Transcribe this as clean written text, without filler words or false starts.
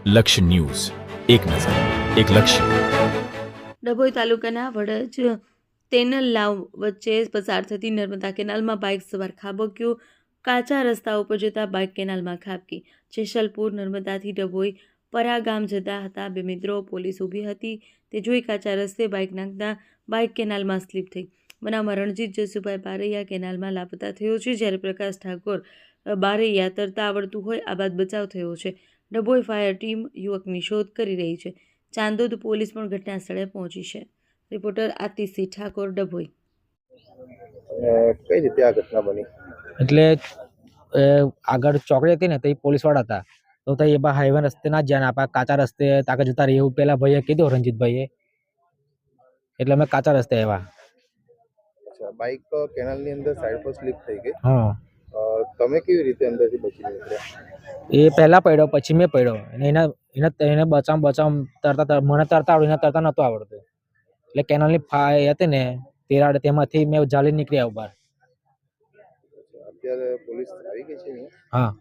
લક્ષ્ય ન્યૂઝ, એક નજર, એક લક્ષ્ય. ડભોઈ તાલુકાના વડજ તેનલાવ વચ્ચે પસાર થતી નર્મદા કેનાલમાં બાઇક સવાર ખાબક્યું. કાચા રસ્તા ઉપર જતા બાઇક કેનાલમાં ખાબકી. જેસલપુર નર્મદાથી ડભોઈ પરા ગામ જતા હતા બે મિત્રો. પોલીસ ઊભી હતી તે જોઈ કાચા રસ્તે બાઇક નાખતા બાઇક કેનાલમાં સ્લીપ થઈ. બનાવમાં રણજીત જસુભાઈ બારૈયા કેનાલમાં લાપતા થયો છે, જ્યારે પ્રકાશ ઠાકોર બારૈયા તરતા આવડતું હોય આ બાદ બચાવ થયો છે. ડભોઈ ફાયર ટીમ યુવકની શોધ કરી રહી છે. ચાંદોદ પોલીસ પણ ઘટના સ્થળે પહોંચી છે. રિપોર્ટર આતિશી ઠાકોર, ડભોઈ. કઈ રીતે આ ઘટના બની? એટલે આગળ ચોકડી હતી ને તો એ પોલીસવાળા હતા, તો એ બા હાઈવે રસ્તે ના જ જાય ને આપણે કાચા રસ્તે તાકે જતા રહીએ એવું પેલા ભાઈએ કીધું, રણજીતભાઈએ, એટલે અમે કાચા રસ્તે આવ્યા. અચ્છા, બાઇક કેનાલની અંદર સાઈડ પર સ્લીપ થઈ ગઈ. હા, તમે કેવી રીતે અંદરથી બચી નીકળ્યા? એ પહેલા પડ્યો, પછી મેં પડ્યો. અને એને બચાવ તરતા મને તરતા આવડ્યું, એને તરતા નહોતું આવડતું. એટલે કેનાલની ફાય હતી ને તેરાડ, તેમાંથી મેં જાળી નીકળ્યા બહાર. અત્યારે પોલીસ આવી ગઈ છે? હા.